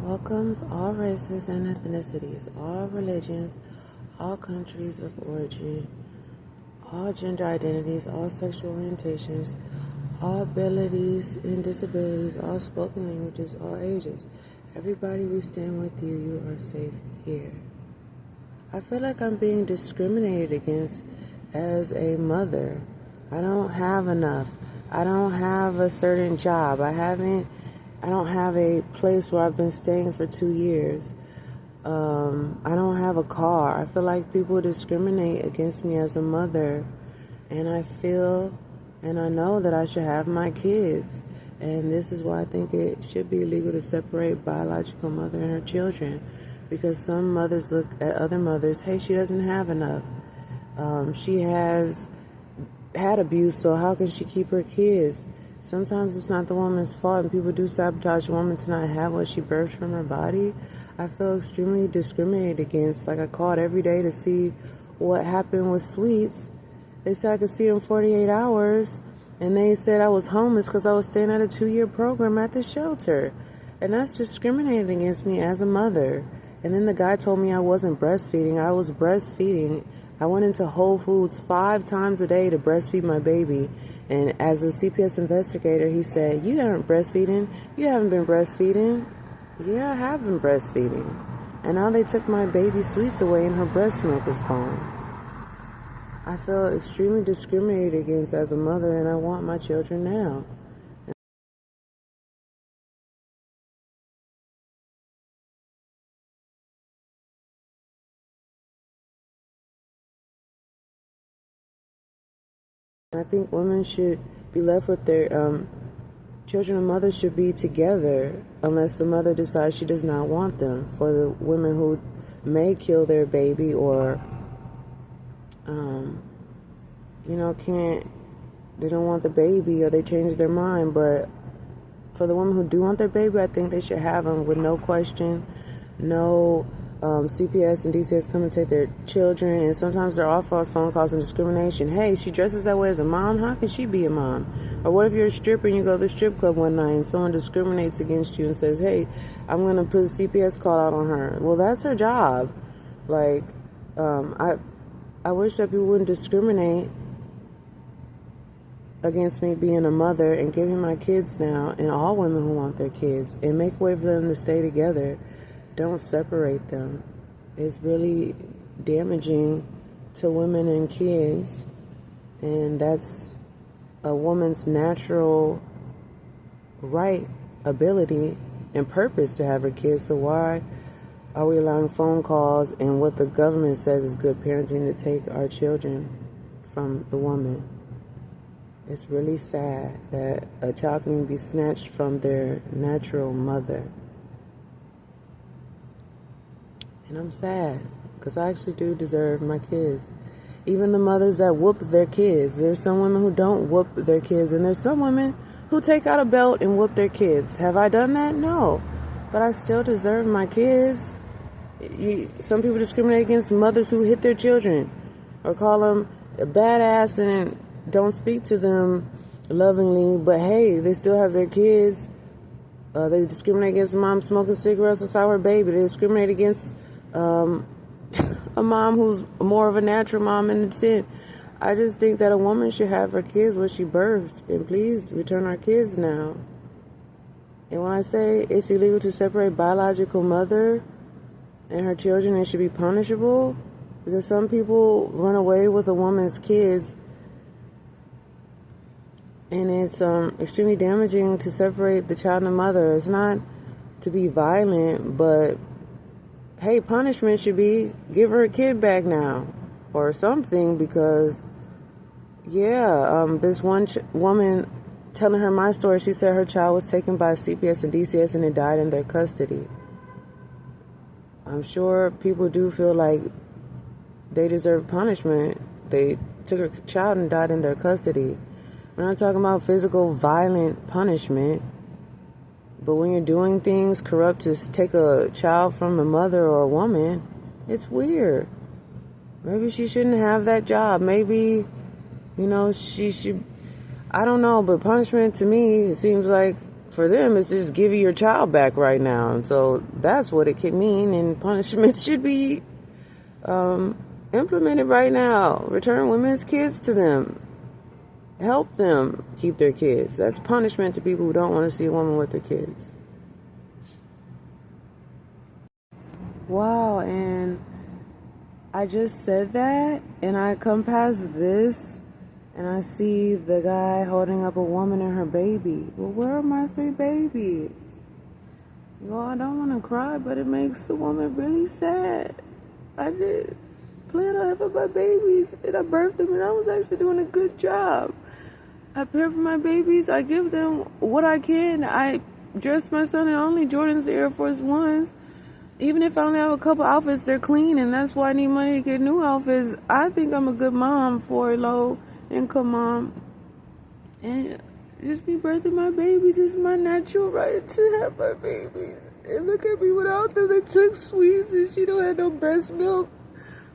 welcomes all races and ethnicities, all religions, all countries of origin, all gender identities, all sexual orientations, all abilities and disabilities, all spoken languages, all ages. Everybody, we stand with you. You are safe here. I feel like I'm being discriminated against as a mother. I don't have enough. I don't have a certain job. I don't have a place where I've been staying for 2 years. I don't have a car. I feel like people discriminate against me as a mother. And I feel and I know that I should have my kids. And this is why I think it should be illegal to separate biological mother and her children. Because some mothers look at other mothers, hey, she doesn't have enough. She has had abuse, so how can she keep her kids? Sometimes it's not the woman's fault, and people do sabotage a woman to not have what she birthed from her body. I feel extremely discriminated against. Like, I called every day to see what happened with Sweets. They said I could see her in 48 hours, and they said I was homeless because I was staying at a 2-year program at the shelter. And that's discriminating against me as a mother. And then the guy told me I wasn't breastfeeding. I was breastfeeding. I went into Whole Foods 5 times a day to breastfeed my baby. And as a CPS investigator, he said, you aren't breastfeeding. You haven't been breastfeeding. Yeah, I have been breastfeeding. And now they took my baby Sweets away and her breast milk is gone. I feel extremely discriminated against as a mother, and I want my children now. I think women should be left with their children, and mothers should be together unless the mother decides she does not want them. For the women who may kill their baby or, they don't want the baby or they change their mind. But for the women who do want their baby, I think they should have them with no question, no CPS and DCS come and take their children, and sometimes they're all false phone calls and discrimination. Hey, she dresses that way as a mom. How can she be a mom? Or what if you're a stripper and you go to the strip club one night and someone discriminates against you and says, hey, I'm going to put a CPS call out on her. Well, that's her job. Like, I wish that people wouldn't discriminate against me being a mother and giving my kids now, and all women who want their kids, and make a way for them to stay together. Don't separate them. It's really damaging to women and kids, and that's a woman's natural right, ability, and purpose to have her kids. So why are we allowing phone calls and what the government says is good parenting to take our children from the woman? It's really sad that a child can be snatched from their natural mother. And I'm sad, because I actually do deserve my kids. Even the mothers that whoop their kids. There's some women who don't whoop their kids, and there's some women who take out a belt and whoop their kids. Have I done that? No. But I still deserve my kids. Some people discriminate against mothers who hit their children or call them a badass and don't speak to them lovingly, but hey, they still have their kids. They discriminate against a mom smoking cigarettes inside her baby. They discriminate against a mom who's more of a natural mom in the sin. I just think that a woman should have her kids what she birthed, and please return our kids now. And when I say it's illegal to separate biological mother and her children, it should be punishable, because some people run away with a woman's kids, and it's extremely damaging to separate the child and the mother. It's not to be violent, but hey, punishment should be give her a kid back now or something, because, this one woman telling her my story, she said her child was taken by CPS and DCS and it died in their custody. I'm sure people do feel like they deserve punishment. They took her child and died in their custody. We're not talking about physical, violent punishment. But when you're doing things corrupt to take a child from a mother or a woman, it's weird. Maybe she shouldn't have that job. Maybe, she should, I don't know, but punishment to me, it seems like for them, it's just give your child back right now. And so that's what it can mean. And punishment should be implemented right now. Return women's kids to them. Help them keep their kids. That's punishment to people who don't want to see a woman with their kids. Wow, and I just said that, and I come past this, and I see the guy holding up a woman and her baby. Well, where are my 3 babies? Well, I don't want to cry, but it makes the woman really sad. I did plan on having my babies, and I birthed them, and I was actually doing a good job. I pay for my babies. I give them what I can. I dress my son in only Jordans, Air Force Ones. Even if I only have a couple outfits, they're clean, and that's why I need money to get new outfits. I think I'm a good mom for a low-income mom. And just be birthing my babies is my natural right to have my babies. And look at me without them. They took sweets, and she don't have no breast milk.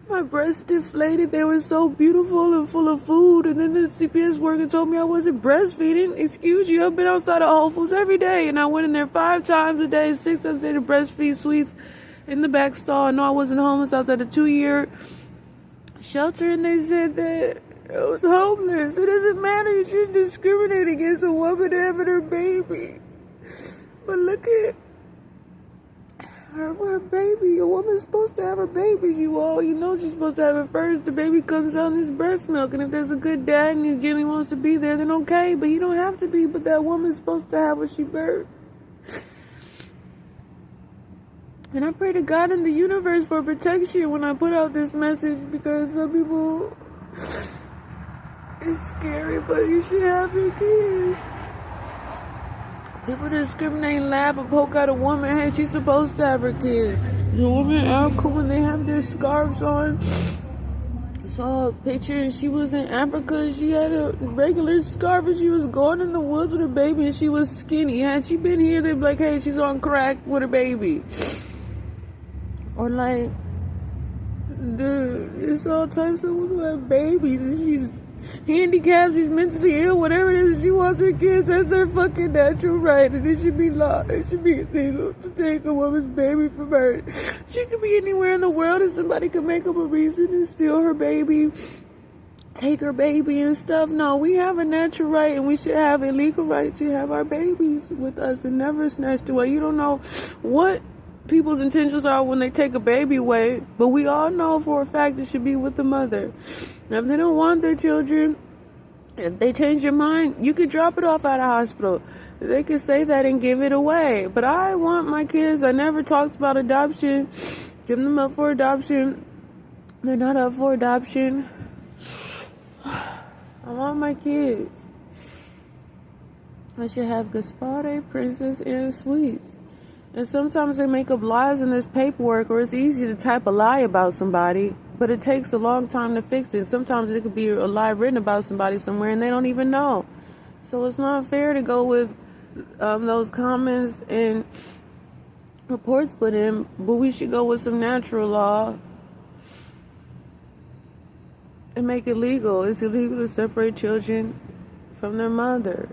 My breasts deflated. They were so beautiful and full of food. And then the CPS worker told me I wasn't breastfeeding. Excuse you, I've been outside of Whole Foods every day. And I went in there 5 times a day, 6 times a day to breastfeed sweets in the back stall. I know I wasn't homeless. I was at a 2-year shelter, and they said that I was homeless. It doesn't matter. You shouldn't discriminate against a woman having her baby. But look at her baby. A woman's supposed to have her baby, you all. You know she's supposed to have it first. The baby comes out in his breast milk. And if there's a good dad and Jimmy wants to be there, then okay. But you don't have to be. But that woman's supposed to have what she birthed. And I pray to God in the universe for protection when I put out this message, because some people, it's scary, but you should have your kids. People discriminate and laugh and poke at a woman. Hey, she's supposed to have her kids. The woman in Africa, when they have their scarves on, I saw a picture and she was in Africa. She had a regular scarf and she was going in the woods with her baby, and she was skinny. Had she been here, they'd be like, hey, she's on crack with her baby. Or like, it's all types of women who have babies, and she's handicapped, she's mentally ill, whatever it is, she wants her kids. That's her fucking natural right, and it should be law. It should be illegal to take a woman's baby from her. She could be anywhere in the world, and somebody could make up a reason and steal her baby, take her baby and stuff. No, we have a natural right, and we should have a legal right to have our babies with us and never snatched away. You don't know what people's intentions are when they take a baby away, but we all know for a fact it should be with the mother. Now, if they don't want their children, if they change their mind, you could drop it off at a hospital. They could say that and give it away. But I want my kids. I never talked about adoption, giving them up for adoption. They're not up for adoption. I want my kids. I should have Gaspare, Princess, and Sweets. And sometimes they make up lies in this paperwork, or it's easy to type a lie about somebody, but it takes a long time to fix it. Sometimes it could be a lie written about somebody somewhere and they don't even know. So it's not fair to go with those comments and reports put in, but we should go with some natural law and make it legal. It's illegal to separate children from their mother.